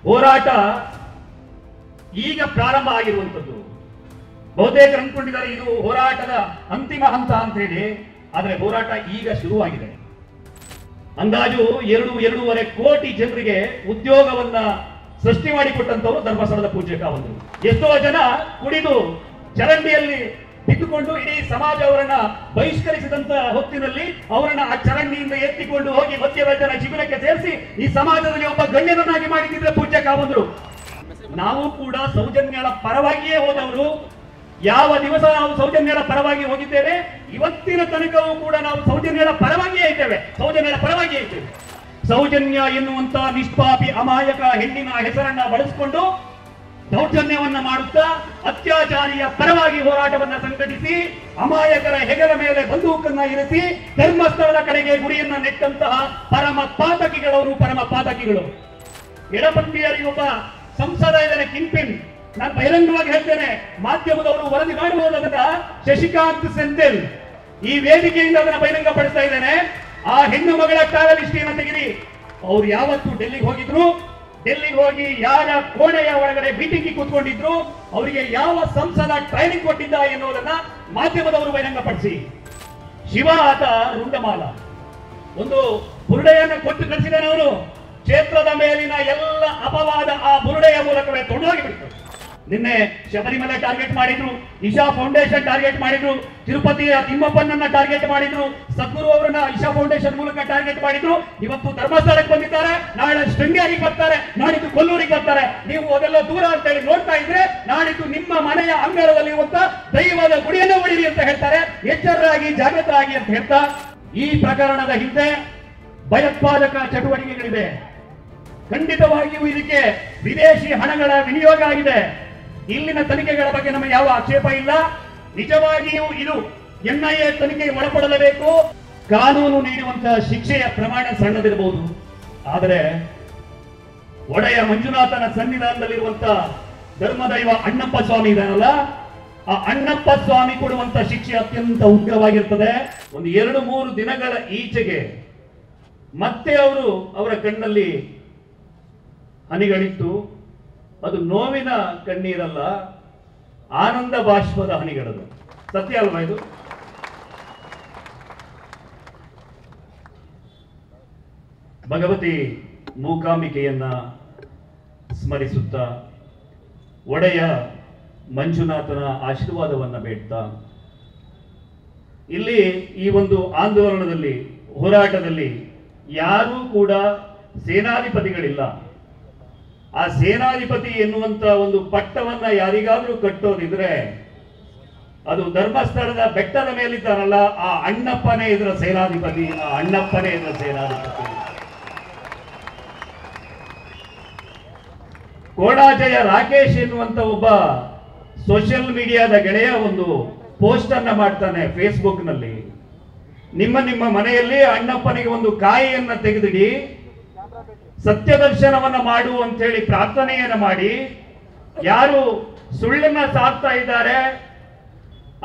ಹೋರಾಟ ಈಗ ಪ್ರಾರಂಭ ಆಗಿರುವಂತದ್ದು. ಬಹುತೇಕರು ಅಂದ್ಕೊಂಡಿದ್ದಾರೆ ಇದು ಹೋರಾಟದ ಅಂತಿಮ ಹಂತ ಅಂತ ಹೇಳಿ, ಆದರೆ ಹೋರಾಟ ಈಗ ಶುರುವಾಗಿದೆ. ಅಂದಾಜು 2-2.5 ಕೋಟಿ ಜನರಿಗೆ ಉದ್ಯೋಗವನ್ನ ಸೃಷ್ಟಿ ಮಾಡಿಕೊಟ್ಟಂತವರು ಧರ್ಮಸ್ಥಳದ ಪೂಜ್ಯ ಕಾವಂದರು. ಎಷ್ಟೋ ಜನ ಕುಡಿದು ಚರಂಡಿಯಲ್ಲಿ ಬಿದ್ದುಕೊಂಡು ಇಡೀ ಸಮಾಜ ಅವರನ್ನ ಬಹಿಷ್ಕರಿಸಿದಂತ ಹೊತ್ತಿನಲ್ಲಿ ಅವರನ್ನ ಆ ಚರಂಡಿಯಿಂದ ಎತ್ತಿಕೊಂಡು ಹೋಗಿ ಮಧ್ಯವರ್ಜನ ಶಿಬಿರಕ್ಕೆ ಸೇರಿಸಿ ಈ ಸಮಾಜದಲ್ಲಿ ಒಬ್ಬ ಗಣ್ಯನನ್ನಾಗಿ ಮಾಡಿದ್ರೆ ಪೂಜ್ಯ ಕಾವಂದರು. ನಾವು ಕೂಡ ಸೌಜನ್ಯಗಳ ಪರವಾಗಿಯೇ ಹೋದವರು. ಯಾವ ದಿವಸ ನಾವು ಸೌಜನ್ಯಗಳ ಪರವಾಗಿ ಹೋಗಿದ್ದೇವೆ, ಇವತ್ತಿನ ತನಕವೂ ಕೂಡ ನಾವು ಸೌಜನ್ಯಗಳ ಪರವಾಗಿಯೇ ಇದ್ದೇವೆ. ಸೌಜನ್ಯ ಎನ್ನುವಂತ ನಿಷ್ಪಾಪಿ ಅಮಾಯಕ ಹೆಣ್ಣಿನ ಹೆಸರನ್ನ ಬಳಸಿಕೊಂಡು ದೌರ್ಜನ್ಯವನ್ನ ಮಾಡುತ್ತಾ ಅತ್ಯಾಚಾರಿಯ ಪರವಾಗಿ ಹೋರಾಟವನ್ನ ಸಂಘಟಿಸಿ ಅಮಾಯಕರ ಹೆಗಲ ಮೇಲೆ ಬಂದೂಕನ್ನ ಇರಿಸಿ ಧರ್ಮಸ್ಥಳದ ಕಡೆಗೆ ಗುರಿಯನ್ನ ನೆಟ್ಟಂತಹ ಪರಮ ಪಾತಕಿಗಳು. ಎಡಪಂಥೀಯರಿಗೆ ಒಬ್ಬ ಸಂಸದ ಇದ್ದಾರೆ, ಕಿಂಗ್ಪಿನ್. ನಾನು ಬಹಿರಂಗವಾಗಿ ಹೇಳ್ತೇನೆ, ಮಾಧ್ಯಮದವರು ವರದಿ ಮಾಡಬಹುದಾದ ಶಶಿಕಾಂತ್ ಸೆಂಥಿಲ್ ಈ ವೇದಿಕೆಯಿಂದ ಅದನ್ನ ಬಹಿರಂಗ ಪಡಿಸ್ತಾ ಇದ್ದೇನೆ. ಆ ಹೆಣ್ಣು ಮಗಳ ಟ್ರಾವೆಲ್ ಹಿಸ್ಟ್ರಿಯನ್ನು ತೆಗಿರಿ. ಅವ್ರು ಯಾವತ್ತು ಡೆಲ್ಲಿಗೆ ಹೋಗಿದ್ರು, ಡೆಲ್ಲಿಗೆ ಹೋಗಿ ಯಾರ ಕೋಣೆಯ ಒಳಗಡೆ ಮೀಟಿಂಗ್ ಕೂತ್ಕೊಂಡಿದ್ರು, ಅವರಿಗೆ ಯಾವ ಸಂಸದ ಟ್ರೈನಿಂಗ್ ಕೊಟ್ಟಿದ್ದ ಎನ್ನುವುದನ್ನ ಮಾಧ್ಯಮದವರು ಬಹಿರಂಗಪಡಿಸಿ. ಶಿವ ಆತ ರುಂಡಮಾಲ ಒಂದು ಬುರುಡೆಯನ್ನು ಕೊಟ್ಟು ಕಳಿಸಿದಾನೆ. ಅವರು ಕ್ಷೇತ್ರದ ಮೇಲಿನ ಎಲ್ಲ ಅಪವಾದ ಆ ಬುರುಡೆಯ ಮೂಲಕವೇ ತೊಡಗಿ ಬಿಡ್ತಾರೆ. ನಿನ್ನೆ ಶಬರಿಮಲೆ ಟಾರ್ಗೆಟ್ ಮಾಡಿದ್ರು, ಇಶಾ ಫೌಂಡೇಶನ್ ಟಾರ್ಗೆಟ್ ಮಾಡಿದ್ರು, ತಿರುಪತಿಯ ತಿಮ್ಮಪ್ಪನನ್ನ ಟಾರ್ಗೆಟ್ ಮಾಡಿದ್ರು, ಸದ್ಗುರು ಅವರನ್ನ ಇಶಾ ಫೌಂಡೇಶನ್ ಮೂಲಕ ಟಾರ್ಗೆಟ್ ಮಾಡಿದ್ರು. ಇವತ್ತು ಧರ್ಮಸ್ಥಳಕ್ಕೆ ಬಂದಿದ್ದಾರೆ, ನಾಳೆ ಶೃಂಗೇರಿಗೆ ಬರ್ತಾರೆ, ನಾಡಿದ್ದು ಕೊಲ್ಲೂರಿಗೆ ಬರ್ತಾರೆ. ನೀವು ಅದೆಲ್ಲ ದೂರ ಅಂತ ಹೇಳಿ ನೋಡ್ತಾ ಇದ್ರೆ ನಾಡಿದ್ದು ನಿಮ್ಮ ಮನೆಯ ಅಂಗಳದಲ್ಲಿರುವಂತ ದೈವದ ಗುಡಿಯನ್ನು ಹೊಡಿರಿ ಅಂತ ಹೇಳ್ತಾರೆ. ಎಚ್ಚರರಾಗಿ, ಜಾಗೃತರಾಗಿ ಅಂತ ಹೇಳ್ತಾ, ಈ ಪ್ರಕರಣದ ಹಿಂದೆ ಭಯೋತ್ಪಾದಕ ಚಟುವಟಿಕೆಗಳಿದೆ. ಖಂಡಿತವಾಗಿಯೂ ಇದಕ್ಕೆ ವಿದೇಶಿ ಹಣಗಳ ವಿನಿಯೋಗ ಆಗಿದೆ. ಇಲ್ಲಿನ ತನಿಖೆಗಳ ಬಗ್ಗೆ ನಮಗೆ ಯಾವ ಆಕ್ಷೇಪ ಇಲ್ಲ. ನಿಜವಾಗಿಯೂ ಇದು NIA ತನಿಖೆಗೆ ಒಳಪಡಲೇಬೇಕು. ಕಾನೂನು ನೀಡುವಂತಹ ಶಿಕ್ಷೆಯ ಪ್ರಮಾಣ ಸಣ್ಣದಿರಬಹುದು, ಆದರೆ ಒಡೆಯ ಮಂಜುನಾಥನ ಸನ್ನಿಧಾನದಲ್ಲಿರುವಂತಹ ಧರ್ಮದೈವ ಅಣ್ಣಪ್ಪ ಸ್ವಾಮಿ ಇದಾನಲ್ಲ, ಆ ಅಣ್ಣಪ್ಪ ಸ್ವಾಮಿ ಕೊಡುವಂತ ಶಿಕ್ಷೆ ಅತ್ಯಂತ ಉಗ್ರವಾಗಿರ್ತದೆ. ಒಂದು 2-3 ದಿನಗಳ ಈಚೆಗೆ ಮತ್ತೆ ಅವರ ಕಣ್ಣಲ್ಲಿ ಹನಿಗಳಿತ್ತು. ಅದು ನೋವಿನ ಕಣ್ಣೀರಲ್ಲ, ಆನಂದ ಬಾಷ್ಪದ ಹನಿಗಳದು. ಸತ್ಯ ಅಲ್ವಾ ಇದು? ಭಗವತಿ ಮೂಕಾಂಬಿಕೆಯನ್ನ ಸ್ಮರಿಸುತ್ತಾ, ಒಡೆಯ ಮಂಜುನಾಥನ ಆಶೀರ್ವಾದವನ್ನ ಬೇಡ್ತಾ, ಇಲ್ಲಿ ಈ ಒಂದು ಆಂದೋಲನದಲ್ಲಿ, ಹೋರಾಟದಲ್ಲಿ ಯಾರೂ ಕೂಡ ಸೇನಾಧಿಪತಿಗಳಿಲ್ಲ. ಆ ಸೇನಾಧಿಪತಿ ಎನ್ನುವಂತ ಒಂದು ಪಟ್ಟವನ್ನ ಯಾರಿಗಾದ್ರೂ ಕಟ್ಟೋದಿದ್ರೆ ಅದು ಧರ್ಮಸ್ಥಳದ ಬೆಟ್ಟದ ಮೇಲಿದ್ದಾರಲ್ಲ ಆ ಅಣ್ಣಪ್ಪನೇ ಇದರ ಸೇನಾಧಿಪತಿ. ಕೋಡಾಜಯ ರಾಕೇಶ್ ಎನ್ನುವಂತ ಒಬ್ಬ ಸೋಷಿಯಲ್ ಮೀಡಿಯಾದ ಗೆಳೆಯ ಒಂದು ಪೋಸ್ಟ್ ಅನ್ನ ಮಾಡ್ತಾನೆ ಫೇಸ್ಬುಕ್ ನಲ್ಲಿ. ನಿಮ್ಮ ಮನೆಯಲ್ಲಿ ಅಣ್ಣಪ್ಪನಿಗೆ ಒಂದು ಕಾಯಿಯನ್ನ ತೆಗೆದಿಡಿ, ಸತ್ಯ ದರ್ಶನವನ್ನ ಮಾಡು ಅಂತ ಹೇಳಿ ಪ್ರಾರ್ಥನೆಯನ್ನ ಮಾಡಿ, ಯಾರು ಸುಳ್ಳನ್ನ ಸಾಕ್ತಾ ಇದ್ದಾರೆ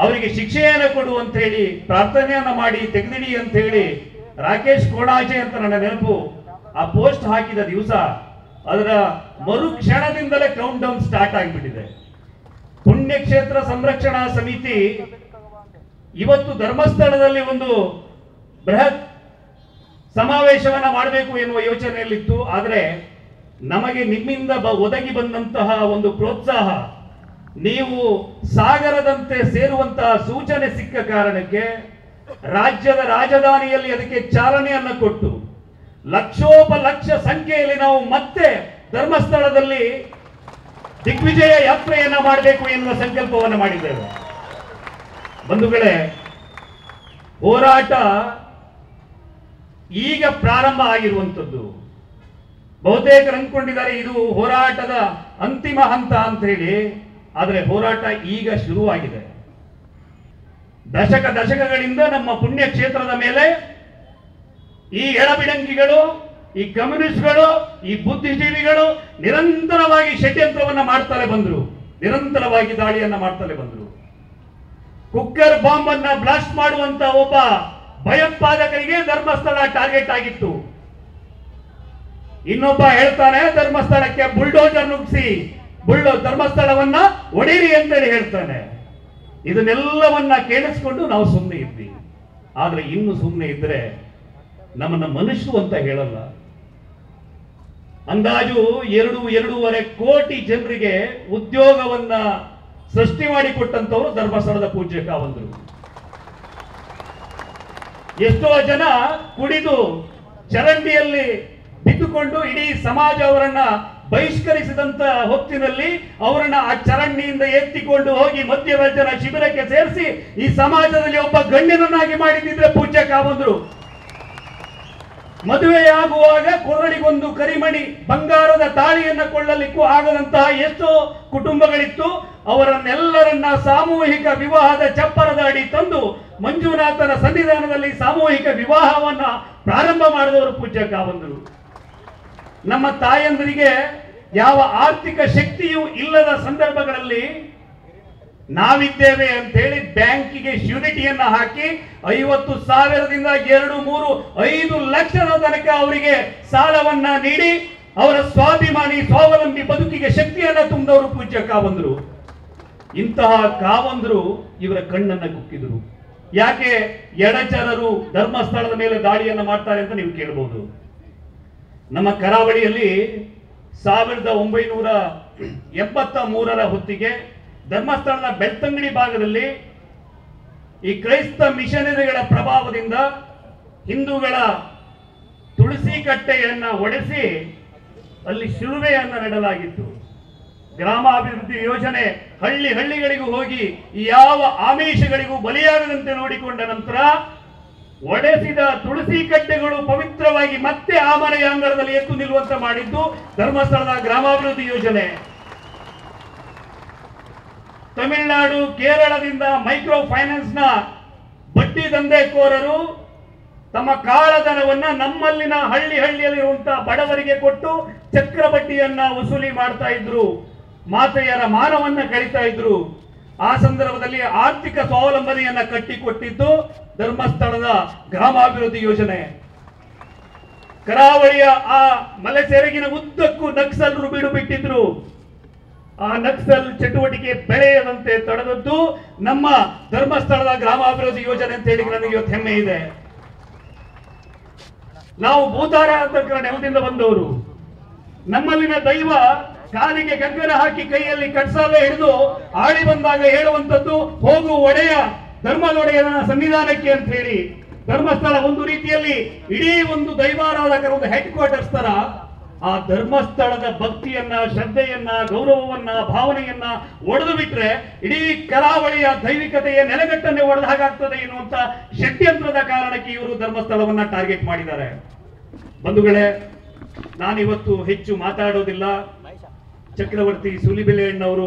ಅವರಿಗೆ ಶಿಕ್ಷೆಯನ್ನು ಕೊಡು ಅಂತ ಹೇಳಿ ಪ್ರಾರ್ಥನೆಯನ್ನ ಮಾಡಿ ತೆಗೆದಿಡಿ ಅಂತ ಹೇಳಿ ರಾಕೇಶ್ ಕೋಡಾಜೆ ಅಂತ ನನ್ನ ನೆನಪು ಆ ಪೋಸ್ಟ್ ಹಾಕಿದ ದಿವಸ ಅದರ ಮರುಕ್ಷಣದಿಂದಲೇ ಕೌಂಟ್ ಡೌನ್ ಸ್ಟಾರ್ಟ್ ಆಗಿಬಿಟ್ಟಿದೆ. ಪುಣ್ಯಕ್ಷೇತ್ರ ಸಂರಕ್ಷಣಾ ಸಮಿತಿ ಇವತ್ತು ಧರ್ಮಸ್ಥಳದಲ್ಲಿ ಒಂದು ಬೃಹತ್ ಸಮಾವೇಶವನ್ನ ಮಾಡಬೇಕು ಎನ್ನುವ ಯೋಚನೆಯಲ್ಲಿತ್ತು. ಆದರೆ ನಮಗೆ ನಿಮ್ಮಿಂದ ಒದಗಿ ಬಂದಂತಹ ಒಂದು ಪ್ರೋತ್ಸಾಹ, ನೀವು ಸಾಗರದಂತೆ ಸೇರುವಂತಹ ಸೂಚನೆ ಸಿಕ್ಕ ಕಾರಣಕ್ಕೆ ರಾಜ್ಯದ ರಾಜಧಾನಿಯಲ್ಲಿ ಅದಕ್ಕೆ ಚಾಲನೆಯನ್ನ ಕೊಟ್ಟು ಲಕ್ಷೋಪಲಕ್ಷ ಸಂಖ್ಯೆಯಲ್ಲಿ ನಾವು ಮತ್ತೆ ಧರ್ಮಸ್ಥಳದಲ್ಲಿ ದಿಗ್ವಿಜಯ ಯಾತ್ರೆಯನ್ನ ಮಾಡಬೇಕು ಎನ್ನುವ ಸಂಕಲ್ಪವನ್ನು ಮಾಡಿದ್ದೇವೆ. ಬಂಧುಗಳೇ, ಹೋರಾಟ ಈಗ ಪ್ರಾರಂಭ ಆಗಿರುವಂಥದ್ದು. ಬಹುತೇಕರು ಅಂದ್ಕೊಂಡಿದ್ದಾರೆ ಇದು ಹೋರಾಟದ ಅಂತಿಮ ಹಂತ ಅಂತ ಹೇಳಿ, ಆದರೆ ಹೋರಾಟ ಈಗ ಶುರುವಾಗಿದೆ. ದಶಕಗಳಿಂದ ನಮ್ಮ ಪುಣ್ಯ ಕ್ಷೇತ್ರದ ಮೇಲೆ ಈ ಎಡಬಿಡಂಗಿಗಳು, ಈ ಕಮ್ಯುನಿಸ್ಟ್ಗಳು, ಈ ಬುದ್ಧಿಜೀವಿಗಳು ನಿರಂತರವಾಗಿ ಷಡ್ಯಂತ್ರವನ್ನ ಮಾಡ್ತಾರೆ ಬಂದ್ರು, ನಿರಂತರವಾಗಿ ದಾಳಿಯನ್ನ ಮಾಡ್ತಾರೆ ಬಂದ್ರು. ಕುಕ್ಕರ್ ಬಾಂಬ್ ಅನ್ನ ಬ್ಲಾಸ್ಟ್ ಮಾಡುವಂತ ಒಬ್ಬ ಭಯೋತ್ಪಾದಕರಿಗೆ ಧರ್ಮಸ್ಥಳ ಟಾರ್ಗೆಟ್ ಆಗಿತ್ತು. ಇನ್ನೊಬ್ಬ ಹೇಳ್ತಾನೆ ಧರ್ಮಸ್ಥಳಕ್ಕೆ ಬುಲ್ಡೋಜರ್ ನುಗ್ಗಿಸಿ ಧರ್ಮಸ್ಥಳವನ್ನ ಒಡೆಯಿರಿ ಅಂತೇಳಿ ಹೇಳ್ತಾನೆ. ಇದನ್ನೆಲ್ಲವನ್ನ ಕೇಳಿಸ್ಕೊಂಡು ನಾವು ಸುಮ್ಮನೆ ಇದ್ವಿ. ಆದ್ರೆ ಇನ್ನು ಸುಮ್ಮನೆ ಇದ್ರೆ ನಮ್ಮನ್ನ ಮನುಷ್ಯರು ಅಂತ ಹೇಳಲ್ಲ. ಅಂದಾಜು 2.5 ಕೋಟಿ ಜನರಿಗೆ ಉದ್ಯೋಗವನ್ನ ಸೃಷ್ಟಿ ಮಾಡಿಕೊಟ್ಟಂತವರು ಧರ್ಮಸ್ಥಳದ ಪೂಜ್ಯ ಕಾವಂದರು. ಎಷ್ಟೋ ಜನ ಕುಡಿದು ಚರಂಡಿಯಲ್ಲಿ ಬಿದ್ದುಕೊಂಡು ಇಡೀ ಸಮಾಜ ಅವರನ್ನ ಬಹಿಷ್ಕರಿಸಿದಂತ ಹೊತ್ತಿನಲ್ಲಿ ಅವರನ್ನ ಆ ಚರಂಡಿಯಿಂದ ಎತ್ತಿಕೊಂಡು ಹೋಗಿ ಮಧ್ಯವರ್ಜನ ಶಿಬಿರಕ್ಕೆ ಸೇರಿಸಿ ಈ ಸಮಾಜದಲ್ಲಿ ಒಬ್ಬ ಗಣ್ಯನನ್ನಾಗಿ ಮಾಡಿದ್ರೆ ಪೂಜ್ಯ ಕಾವಂದರು. ಮದುವೆಯಾಗುವಾಗ ಕೊರಳಿಗೊಂದು ಕರಿಮಣಿ ಬಂಗಾರದ ತಾಳಿಯನ್ನ ಕೊಳ್ಳಲಿಕ್ಕೂ ಆಗದಂತಹ ಎಷ್ಟೋ ಕುಟುಂಬಗಳಿತ್ತು. ಅವರನ್ನೆಲ್ಲರನ್ನ ಸಾಮೂಹಿಕ ವಿವಾಹದ ಚಪ್ಪರದ ಅಡಿ ತಂದು ಮಂಜುನಾಥನ ಸನ್ನಿಧಾನದಲ್ಲಿ ಸಾಮೂಹಿಕ ವಿವಾಹವನ್ನ ಪ್ರಾರಂಭ ಮಾಡಿದವರು ಪೂಜ್ಯ ಕಾವಂದರು. ನಮ್ಮ ತಾಯಂದರಿಗೆ ಯಾವ ಆರ್ಥಿಕ ಶಕ್ತಿಯೂ ಇಲ್ಲದ ಸಂದರ್ಭಗಳಲ್ಲಿ ನಾವಿದ್ದೇವೆ ಅಂತ ಹೇಳಿ ಬ್ಯಾಂಕಿಗೆ ಶ್ಯೂರಿಟಿಯನ್ನ ಹಾಕಿ 50,000ದಿಂದ 2-3-5 ಲಕ್ಷದ ತನಕ ಅವರಿಗೆ ಸಾಲವನ್ನ ನೀಡಿ ಅವರ ಸ್ವಾಭಿಮಾನಿ ಸ್ವಾವಲಂಬಿ ಬದುಕಿಗೆ ಶಕ್ತಿಯನ್ನ ತುಂಬಿದವರು ಪೂಜ್ಯ ಕಾವಂದರು. ಇಂತಹ ಕಾವಂದರು ಇವರ ಕಣ್ಣನ್ನ ಕುಕ್ಕಿದರು. ಯಾಕೆ ಎಡಚರರು ಧರ್ಮಸ್ಥಳದ ಮೇಲೆ ದಾಳಿಯನ್ನ ಮಾಡ್ತಾರೆ ಅಂತ ನೀವು ಕೇಳಬಹುದು. ನಮ್ಮ ಕರಾವಳಿಯಲ್ಲಿ 1983ರ ಹೊತ್ತಿಗೆ ಧರ್ಮಸ್ಥಳದ ಬೆಳ್ತಂಗಡಿ ಭಾಗದಲ್ಲಿ ಈ ಕ್ರೈಸ್ತ ಮಿಷನರಿಗಳ ಪ್ರಭಾವದಿಂದ ಹಿಂದೂಗಳ ತುಳಸಿ ಕಟ್ಟೆಯನ್ನ ಒಡೆಸಿ ಅಲ್ಲಿ ಶಿಲುಬೆಯನ್ನ ನೆಡಲಾಗಿತ್ತು. ಗ್ರಾಮಾಭಿವೃದ್ಧಿ ಯೋಜನೆ ಹಳ್ಳಿಗಳಿಗೂ ಹೋಗಿ ಯಾವ ಆಮಿಷಗಳಿಗೂ ಬಲಿಯಾಗದಂತೆ ನೋಡಿಕೊಂಡ ನಂತರ ಒಡೆಸಿದ ತುಳಸಿ ಕಟ್ಟೆಗಳು ಪವಿತ್ರವಾಗಿ ಮತ್ತೆ ಆ ಮನೆಯ ಅಂಗಳದಲ್ಲಿ ಎದ್ದು ನಿಲ್ಲುವಂತೆ ಮಾಡಿದ್ದು ಧರ್ಮಸ್ಥಳದ ಗ್ರಾಮಾಭಿವೃದ್ಧಿ ಯೋಜನೆ. ತಮಿಳುನಾಡು ಕೇರಳದಿಂದ ಮೈಕ್ರೋ ಫೈನಾನ್ಸ್ ನ ಬಡ್ಡಿ ದಂಧೆಕೋರರು ತಮ್ಮ ಕಾಳಧನವನ್ನ ನಮ್ಮಲ್ಲಿನ ಹಳ್ಳಿಯಲ್ಲಿರುವಂತಹ ಬಡವರಿಗೆ ಕೊಟ್ಟು ಚಕ್ರ ಬಡ್ಡಿಯನ್ನ ವಸೂಲಿ ಮಾಡ್ತಾ ಇದ್ರು. ಮಾತೆಯರ ಮಾನವನ್ನ ಕಳೀತಾ ಇದ್ರು. ಆ ಸಂದರ್ಭದಲ್ಲಿ ಆರ್ಥಿಕ ಸ್ವಾವಲಂಬನೆಯನ್ನ ಕಟ್ಟಿಕೊಟ್ಟಿದ್ದು ಧರ್ಮಸ್ಥಳದ ಗ್ರಾಮಾಭಿವೃದ್ಧಿ ಯೋಜನೆ. ಕರಾವಳಿಯ ಆ ಮಲೆ ಸೆರಗಿನ ಉದ್ದಕ್ಕೂ ನಕ್ಸಲರು ಬೀಡು ಬಿಟ್ಟಿದ್ರು. ಆ ನಕ್ಸಲ್ ಚಟುವಟಿಕೆ ಬೆಳೆಯದಂತೆ ತಡೆದದ್ದು ನಮ್ಮ ಧರ್ಮಸ್ಥಳದ ಗ್ರಾಮಾಭಿವೃದ್ಧಿ ಯೋಜನೆ ಅಂತ ಹೇಳಿ ನನಗೆ ಇವತ್ತು ಹೆಮ್ಮೆ ಇದೆ. ನಾವು ಭೂತಾರ ನೆಲದಿಂದ ಬಂದವರು. ನಮ್ಮಲ್ಲಿನ ದೈವ ಕಾಲಿಗೆ ಗಂಗನ ಹಾಕಿ ಕೈಯಲ್ಲಿ ಕಟ್ಸಾಲೆ ಹಿಡಿದು ಆಡಿ ಬಂದಾಗ ಹೇಳುವಂತದ್ದು, ಹೋಗು ಒಡೆಯ ಧರ್ಮದೊಡೆಯನ ಸನ್ನಿಧಾನಕ್ಕೆ ಅಂತ ಹೇಳಿ. ಧರ್ಮಸ್ಥಳ ಒಂದು ರೀತಿಯಲ್ಲಿ ಇಡೀ ಒಂದು ದೈವಾರಾಧಕರ ಒಂದು ಹೆಡ್ ಕ್ವಾರ್ಟರ್ಸ್ ತರ ಆ ಧರ್ಮಸ್ಥಳದ ಭಕ್ತಿಯನ್ನ, ಶ್ರದ್ಧೆಯನ್ನ, ಗೌರವವನ್ನ, ಭಾವನೆಯನ್ನ ಒಡೆದು ಬಿಟ್ರೆ ಇಡೀ ಕರಾವಳಿಯ ದೈವಿಕತೆಯ ನೆಲೆಗಟ್ಟನ್ನೇ ಒಡೆದ ಹಾಗಾಗ್ತದೆ ಎನ್ನುವಂತ ಷಡ್ಯಂತ್ರದ ಕಾರಣಕ್ಕೆ ಇವರು ಧರ್ಮಸ್ಥಳವನ್ನ ಟಾರ್ಗೆಟ್ ಮಾಡಿದ್ದಾರೆ. ಬಂಧುಗಳೇ, ನಾನಿವತ್ತು ಹೆಚ್ಚು ಮಾತಾಡೋದಿಲ್ಲ. ಚಕ್ರವರ್ತಿ ಸೂಲಿಬೆಲೆಯಣ್ಣವರು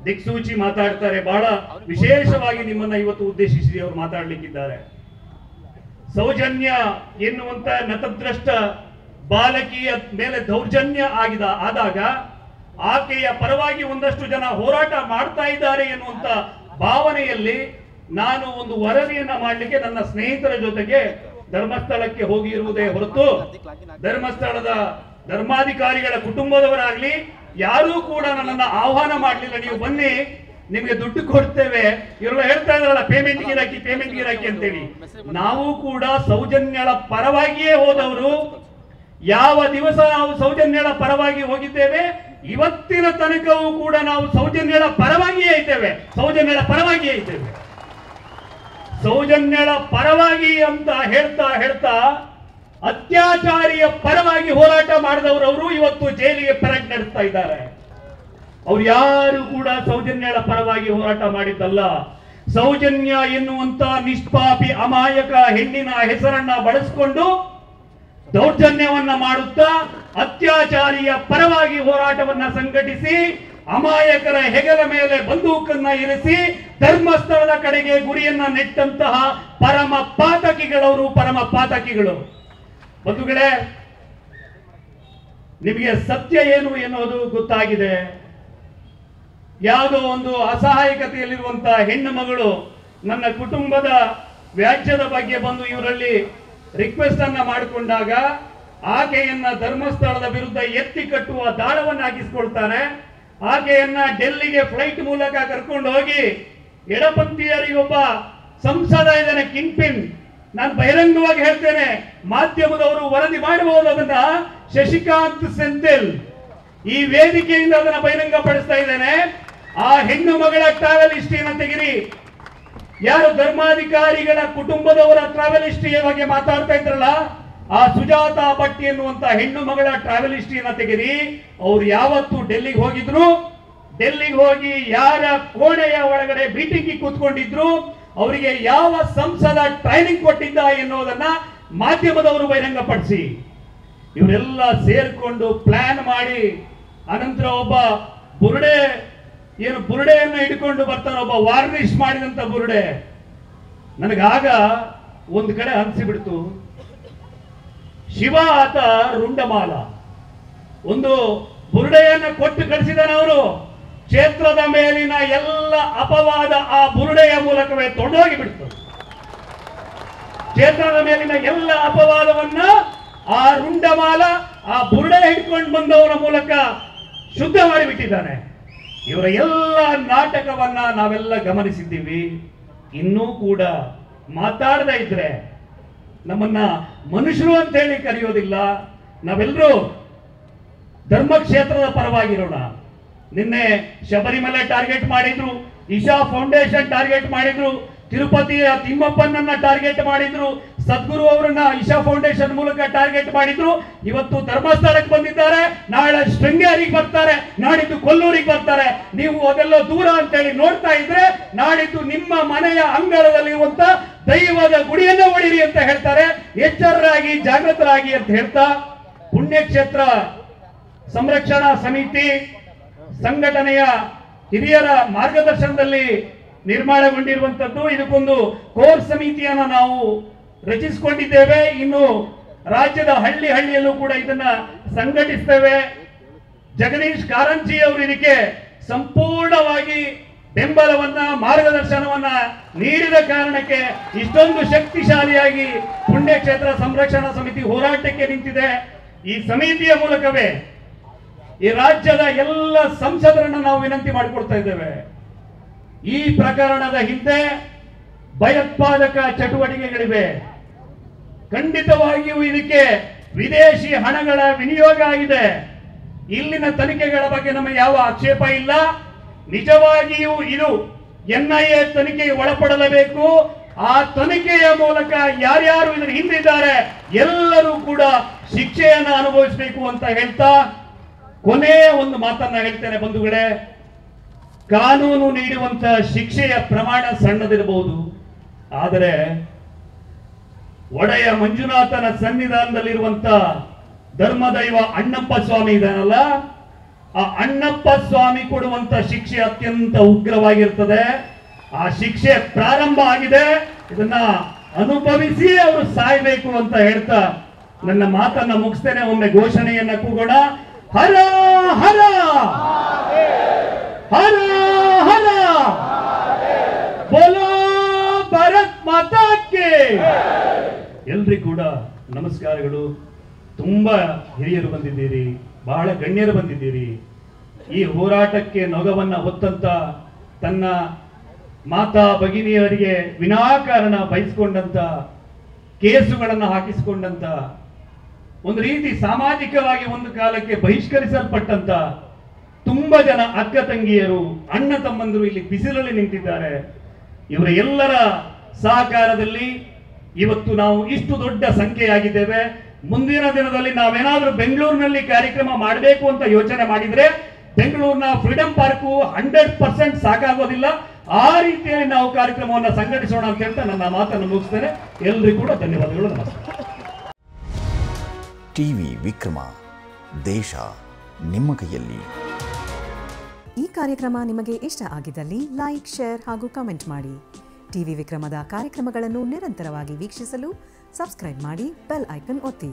ದಿಕ್ಸೂಚಿ ಮಾತಾಡ್ತಾರೆ. ಬಹಳ ವಿಶೇಷವಾಗಿ ನಿಮ್ಮನ್ನ ಇವತ್ತು ಉದ್ದೇಶಿಸಿ ಅವರು ಮಾತಾಡ್ಲಿಕ್ಕಿದ್ದಾರೆ. ಸೌಜನ್ಯ ಎನ್ನುವಂತ ನತದ್ರಷ್ಟ ಬಾಲಕಿಯ ಮೇಲೆ ದೌರ್ಜನ್ಯ ಆದಾಗ ಆಕೆಯ ಪರವಾಗಿ ಒಂದಷ್ಟು ಜನ ಹೋರಾಟ ಮಾಡ್ತಾ ಇದ್ದಾರೆ ಎನ್ನುವಂತ ಭಾವನೆಯಲ್ಲಿ ನಾನು ಒಂದು ವರದಿಯನ್ನ ಮಾಡಲಿಕ್ಕೆ ನನ್ನ ಸ್ನೇಹಿತರ ಜೊತೆಗೆ ಧರ್ಮಸ್ಥಳಕ್ಕೆ ಹೋಗಿರುವುದೇ ಹೊರತು ಧರ್ಮಸ್ಥಳದ ಧರ್ಮಾಧಿಕಾರಿಗಳ ಕುಟುಂಬದವರಾಗ್ಲಿ ಯಾರೂ ಕೂಡ ನನ್ನನ್ನು ಆಹ್ವಾನ ಮಾಡಲಿಲ್ಲ. ನೀವು ಬನ್ನಿ, ನಿಮಗೆ ದುಡ್ಡು ಕೊಡ್ತೇವೆ. ಇವರೆಲ್ಲ ಹೇಳ್ತಾ ಇದ್ರಲ್ಲ ಪೇಮೆಂಟ್ ಗಿರಾಕಿ ಅಂತೇಳಿ. ನಾವು ಕೂಡ ಸೌಜನ್ಯಳ ಪರವಾಗಿಯೇ ಹೋದವರು. ಯಾವ ದಿವಸ ನಾವು ಸೌಜನ್ಯಳ ಪರವಾಗಿ ಹೋಗಿದ್ದೇವೆ, ಇವತ್ತಿನ ತನಕವೂ ಕೂಡ ನಾವು ಸೌಜನ್ಯಳ ಪರವಾಗಿಯೇ ಇದ್ದೇವೆ. ಸೌಜನ್ಯಳ ಪರವಾಗಿ ಅಂತ ಹೇಳ್ತಾ ಅತ್ಯಾಚಾರಿಯ ಪರವಾಗಿ ಹೋರಾಟ ಮಾಡಿದವರು ಅವರು ಇವತ್ತು ಜೈಲಿಗೆ ಪೆರೇಡ್ ನಡೆಸ್ತಾ ಇದ್ದಾರೆ. ಅವ್ರು ಯಾರು ಕೂಡ ಸೌಜನ್ಯಳ ಪರವಾಗಿ ಹೋರಾಟ ಮಾಡಿದ್ದಲ್ಲ. ಸೌಜನ್ಯ ಎನ್ನುವಂತ ನಿಷ್ಪಾಪಿ ಅಮಾಯಕ ಹೆಣ್ಣಿನ ಹೆಸರನ್ನ ಬಳಸಿಕೊಂಡು ದೌರ್ಜನ್ಯವನ್ನ ಮಾಡುತ್ತಾ ಅತ್ಯಾಚಾರಿಯ ಪರವಾಗಿ ಹೋರಾಟವನ್ನ ಸಂಘಟಿಸಿ ಅಮಾಯಕರ ಹೆಗಲ ಮೇಲೆ ಬಂದೂಕನ್ನ ಇರಿಸಿ ಧರ್ಮಸ್ಥಳದ ಕಡೆಗೆ ಗುರಿಯನ್ನ ನೆಟ್ಟಂತಹ ಪರಮ ಪಾತಕಿಗಳು. ಬಂಧುಗಳೇ, ನಿಮಗೆ ಸತ್ಯ ಏನು ಎನ್ನುವುದು ಗೊತ್ತಾಗಿದೆ. ಯಾವುದೋ ಒಂದು ಅಸಹಾಯಕತೆಯಲ್ಲಿರುವಂತಹ ಹೆಣ್ಣು ಮಗಳು ನನ್ನ ಕುಟುಂಬದ ವ್ಯಾಜ್ಯದ ಬಗ್ಗೆ ಬಂದು ಇವರಲ್ಲಿ ರಿಕ್ವೆಸ್ಟ್ ಅನ್ನ ಮಾಡಿಕೊಂಡಾಗ ಆಕೆಯನ್ನ ಧರ್ಮಸ್ಥಳದ ವಿರುದ್ಧ ಎತ್ತಿ ಕಟ್ಟುವ ದಾಳವನ್ನು ಹಾಕಿಸ್ಕೊಳ್ತಾನೆ. ಆಕೆಯನ್ನ ಡೆಲ್ಲಿಗೆ ಫ್ಲೈಟ್ ಮೂಲಕ ಕರ್ಕೊಂಡು ಹೋಗಿ ಎಡಪಂಥೀಯರಿಗೊಬ್ಬ ಸಂಸದ ಇದ್ದಾನೆ ಕಿಂಗ್ ಪಿನ್. ನಾನು ಬಹಿರಂಗವಾಗಿ ಹೇಳ್ತೇನೆ, ಮಾಧ್ಯಮದವರು ವರದಿ ಮಾಡಬಹುದು ಅದನ್ನ. ಶಶಿಕಾಂತ್ ಸೆಂಥಿಲ್ ಈ ವೇದಿಕೆಯಿಂದ ಅದನ್ನ ಬಹಿರಂಗ ಪಡಿಸ್ತಾ ಇದ್ದೇನೆ. ಆ ಹೆಣ್ಣು ಮಗಳ ಟ್ರಾವೆಲ್ ಹಿಸ್ಟ್ರಿಯನ್ನು ತೆಗಿರಿ. ಯಾರು ಧರ್ಮಾಧಿಕಾರಿಗಳ ಕುಟುಂಬದವರ ಟ್ರಾವೆಲ್ ಹಿಸ್ಟ್ರಿಯ ಬಗ್ಗೆ ಮಾತಾಡ್ತಾ ಇದ್ರಲ್ಲ, ಆ ಸುಜಾತಾ ಭಟ್ ಎನ್ನುವಂತ ಹೆಣ್ಣು ಮಗಳ ಟ್ರಾವೆಲ್ ಹಿಸ್ಟ್ರಿಯನ್ನು ತೆಗಿರಿ. ಅವ್ರು ಯಾವತ್ತು ಡೆಲ್ಲಿಗೆ ಹೋಗಿದ್ರು, ಡೆಲ್ಲಿಗೆ ಹೋಗಿ ಯಾರ ಕೋಣೆಯ ಒಳಗಡೆ ಮೀಟಿಂಗ್ ಕೂತ್ಕೊಂಡಿದ್ರು, ಅವರಿಗೆ ಯಾವ ಸಂಸದ ಟ್ರೈನಿಂಗ್ ಕೊಟ್ಟಿದ್ದ ಎನ್ನುವುದನ್ನ ಮಾಧ್ಯಮದವರು ಬಹಿರಂಗಪಡಿಸಿ. ಇವರೆಲ್ಲ ಸೇರ್ಕೊಂಡು ಪ್ಲಾನ್ ಮಾಡಿ ಅನಂತರ ಒಬ್ಬ ಬುರುಡೆಯನ್ನು ಹಿಡ್ಕೊಂಡು ಬರ್ತಾನೆ, ಒಬ್ಬ ವಾರ್ನಿಶ್ ಮಾಡಿದಂತ ಬುರುಡೆ. ನನಗಾಗ ಒಂದು ಕಡೆ ಅನಿಸಿಬಿಡ್ತು, ಶಿವ ಆತ ರುಂಡಮಾಲ ಒಂದು ಬುರುಡೆಯನ್ನು ಕೊಟ್ಟು ಕಳಿಸಿದಾನೆ. ಅವರು ಕ್ಷೇತ್ರದ ಮೇಲಿನ ಎಲ್ಲ ಅಪವಾದ ಆ ಬುರುಡೆಯ ಮೂಲಕವೇ ತೊಡೋಗಿ ಬಿಡ್ತು. ಕ್ಷೇತ್ರದ ಮೇಲಿನ ಎಲ್ಲ ಅಪವಾದವನ್ನ ಆ ರುಂಡಮಾಲ ಆ ಬುರುಡೆ ಹಿಡ್ಕೊಂಡು ಬಂದವರ ಮೂಲಕ ಶುದ್ಧ ಮಾಡಿಬಿಟ್ಟಿದ್ದಾನೆ. ಇವರ ಎಲ್ಲ ನಾಟಕವನ್ನ ನಾವೆಲ್ಲ ಗಮನಿಸಿದ್ದೀವಿ. ಇನ್ನೂ ಕೂಡ ಮಾತಾಡದೇ ಇದ್ರೆ ನಮ್ಮನ್ನ ಮನುಷ್ಯರು ಅಂತ ಹೇಳಿ ಕರೆಯೋದಿಲ್ಲ. ನಾವೆಲ್ಲರೂ ಧರ್ಮಕ್ಷೇತ್ರದ ಪರವಾಗಿರೋಣ. ನಿನ್ನೆ ಶಬರಿಮಲೆ ಟಾರ್ಗೆಟ್ ಮಾಡಿದ್ರು, ಇಶಾ ಫೌಂಡೇಶನ್ ಟಾರ್ಗೆಟ್ ಮಾಡಿದ್ರು, ತಿರುಪತಿಯ ತಿಮ್ಮಪ್ಪನನ್ನ ಟಾರ್ಗೆಟ್ ಮಾಡಿದ್ರು, ಸದ್ಗುರು ಅವರನ್ನ ಇಶಾ ಫೌಂಡೇಶನ್ ಮೂಲಕ ಟಾರ್ಗೆಟ್ ಮಾಡಿದ್ರು. ಇವತ್ತು ಧರ್ಮಸ್ಥಳಕ್ಕೆ ಬಂದಿದ್ದಾರೆ, ನಾಳೆ ಶೃಂಗೇರಿಗೆ ಬರ್ತಾರೆ, ನಾಡಿದ್ದು ಕೊಲ್ಲೂರಿಗೆ ಬರ್ತಾರೆ. ನೀವು ಅದೆಲ್ಲ ದೂರ ಅಂತೇಳಿ ನೋಡ್ತಾ ಇದ್ರೆ ನಾಡಿದ್ದು ನಿಮ್ಮ ಮನೆಯ ಅಂಗಳದಲ್ಲಿರುವಂತ ದೈವದ ಗುಡಿಯನ್ನು ಹೊಡಿರಿ ಅಂತ ಹೇಳ್ತಾರೆ. ಎಚ್ಚರರಾಗಿ ಜಾಗೃತರಾಗಿ ಅಂತ ಹೇಳ್ತಾ, ಪುಣ್ಯಕ್ಷೇತ್ರ ಸಂರಕ್ಷಣಾ ಸಮಿತಿ ಸಂಘಟನೆಯ ಹಿರಿಯರ ಮಾರ್ಗದರ್ಶನದಲ್ಲಿ ನಿರ್ಮಾಣಗೊಂಡಿರುವಂತದ್ದು. ಇದಕ್ಕೊಂದು ಕೋರ್ ಸಮಿತಿಯನ್ನು ನಾವು ರಚಿಸಿಕೊಂಡಿದ್ದೇವೆ. ಇನ್ನು ರಾಜ್ಯದ ಹಳ್ಳಿಯಲ್ಲೂ ಕೂಡ ಇದನ್ನ ಸಂಘಟಿಸ್ತೇವೆ. ಜಗದೀಶ್ ಕಾರಂಜಿ ಅವರು ಇದಕ್ಕೆ ಸಂಪೂರ್ಣವಾಗಿ ಬೆಂಬಲವನ್ನ ಮಾರ್ಗದರ್ಶನವನ್ನ ನೀಡಿದ ಕಾರಣಕ್ಕೆ ಇಷ್ಟೊಂದು ಶಕ್ತಿಶಾಲಿಯಾಗಿ ಪುಣ್ಯಕ್ಷೇತ್ರ ಸಂರಕ್ಷಣಾ ಸಮಿತಿ ಹೋರಾಟಕ್ಕೆ ನಿಂತಿದೆ. ಈ ಸಮಿತಿಯ ಮೂಲಕವೇ ಈ ರಾಜ್ಯದ ಎಲ್ಲ ಸಂಸದರನ್ನು ನಾವು ವಿನಂತಿ ಮಾಡಿಕೊಳ್ತಾ ಇದ್ದೇವೆ. ಈ ಪ್ರಕರಣದ ಹಿಂದೆ ಭಯೋತ್ಪಾದಕ ಚಟುವಟಿಕೆಗಳಿವೆ. ಖಂಡಿತವಾಗಿಯೂ ಇದಕ್ಕೆ ವಿದೇಶಿ ಹಣಗಳ ವಿನಿಯೋಗ ಆಗಿದೆ. ಇಲ್ಲಿನ ತನಿಖೆಗಳ ಬಗ್ಗೆ ನಮಗೆ ಯಾವ ಆಕ್ಷೇಪ ಇಲ್ಲ. ನಿಜವಾಗಿಯೂ ಇದು NIA ತನಿಖೆಗೆ ಒಳಪಡಲೇಬೇಕು. ಆ ತನಿಖೆಯ ಮೂಲಕ ಯಾರ್ಯಾರು ಇದರ ಹಿಂದಿದ್ದಾರೆ ಎಲ್ಲರೂ ಕೂಡ ಶಿಕ್ಷೆಯನ್ನು ಅನುಭವಿಸಬೇಕು ಅಂತ ಹೇಳ್ತಾ ಕೊನೆಯ ಒಂದು ಮಾತನ್ನ ಹೇಳ್ತೇನೆ ಬಂಧುಗಳೇ. ಕಾನೂನು ನೀಡುವಂತ ಶಿಕ್ಷೆಯ ಪ್ರಮಾಣ ಸಣ್ಣದಿರಬಹುದು, ಆದರೆ ಒಡೆಯ ಮಂಜುನಾಥನ ಸನ್ನಿಧಾನದಲ್ಲಿರುವಂತ ಧರ್ಮದೈವ ಅಣ್ಣಪ್ಪ ಸ್ವಾಮಿ ಇದಾನಲ್ಲ, ಆ ಅಣ್ಣಪ್ಪ ಸ್ವಾಮಿ ಕೊಡುವಂತ ಶಿಕ್ಷೆ ಅತ್ಯಂತ ಉಗ್ರವಾಗಿರ್ತದೆ. ಆ ಶಿಕ್ಷೆ ಪ್ರಾರಂಭ ಆಗಿದೆ, ಇದನ್ನ ಅನುಭವಿಸಿ ಅವರು ಸಾಯ್ಬೇಕು ಅಂತ ಹೇಳ್ತಾ ನನ್ನ ಮಾತನ್ನ ಮುಗಿಸ್ತೇನೆ. ಒಮ್ಮೆ ಘೋಷಣೆಯನ್ನ ಕೂಗೋಣ. ಹರ ಹರ ಹರ ಹರ ಬೋಲೋ ಭಾರತ್ ಮಾತಾ ಕಿ. ಎಲ್ರಿಗೂ ಕೂಡ ನಮಸ್ಕಾರಗಳು. ತುಂಬಾ ಹಿರಿಯರು ಬಂದಿದ್ದೀರಿ, ಬಹಳ ಗಣ್ಯರು ಬಂದಿದ್ದೀರಿ. ಈ ಹೋರಾಟಕ್ಕೆ ನೊಗವನ್ನ ಹೊತ್ತಂತ ತನ್ನ ಮಾತಾ ಭಗಿನಿಯರಿಗೆ ವಿನಾಕಾರಣ ಬಯಸ್ಕೊಂಡಂತ, ಕೇಸುಗಳನ್ನು ಹಾಕಿಸಿಕೊಂಡಂತ, ಒಂದು ರೀತಿ ಸಾಮಾಜಿಕವಾಗಿ ಒಂದು ಕಾಲಕ್ಕೆ ಬಹಿಷ್ಕರಿಸಲ್ಪಟ್ಟಂತ ತುಂಬಾ ಜನ ಅಕ್ಕ ತಂಗಿಯರು, ಅಣ್ಣ ತಮ್ಮಂದರು ಇಲ್ಲಿ ಬಿಸಿಲಲ್ಲಿ ನಿಂತಿದ್ದಾರೆ. ಇವರ ಎಲ್ಲರ ಸಹಕಾರದಲ್ಲಿ ಇವತ್ತು ನಾವು ಇಷ್ಟು ದೊಡ್ಡ ಸಂಖ್ಯೆಯಾಗಿದ್ದೇವೆ. ಮುಂದಿನ ದಿನದಲ್ಲಿ ನಾವೇನಾದ್ರೂ ಬೆಂಗಳೂರಿನಲ್ಲಿ ಕಾರ್ಯಕ್ರಮ ಮಾಡಬೇಕು ಅಂತ ಯೋಚನೆ ಮಾಡಿದ್ರೆ ಬೆಂಗಳೂರಿನ ಫ್ರೀಡಂ ಪಾರ್ಕು 100% ಸಾಕಾಗೋದಿಲ್ಲ. ಆ ರೀತಿಯಲ್ಲಿ ನಾವು ಕಾರ್ಯಕ್ರಮವನ್ನು ಸಂಘಟಿಸೋಣ ಅಂತ ಹೇಳ್ತಾ ನನ್ನ ಮಾತನ್ನು ಮುಗಿಸ್ತೇನೆ. ಎಲ್ರಿಗೂ ಕೂಡ ಧನ್ಯವಾದಗಳು. ನಮಸ್ಕಾರ. ಟಿವಿ ವಿಕ್ರಮ, ದೇಶ ನಿಮ್ಮ ಕೈಯಲ್ಲಿ. ಈ ಕಾರ್ಯಕ್ರಮ ನಿಮಗೆ ಇಷ್ಟ ಆಗಿದ್ದಲ್ಲಿ ಲೈಕ್, ಶೇರ್ ಹಾಗೂ ಕಮೆಂಟ್ ಮಾಡಿ. ಟಿವಿ ವಿಕ್ರಮದ ಕಾರ್ಯಕ್ರಮಗಳನ್ನು ನಿರಂತರವಾಗಿ ವೀಕ್ಷಿಸಲು ಸಬ್ಸ್ಕ್ರೈಬ್ ಮಾಡಿ, ಬೆಲ್ ಐಕನ್ ಒತ್ತಿ.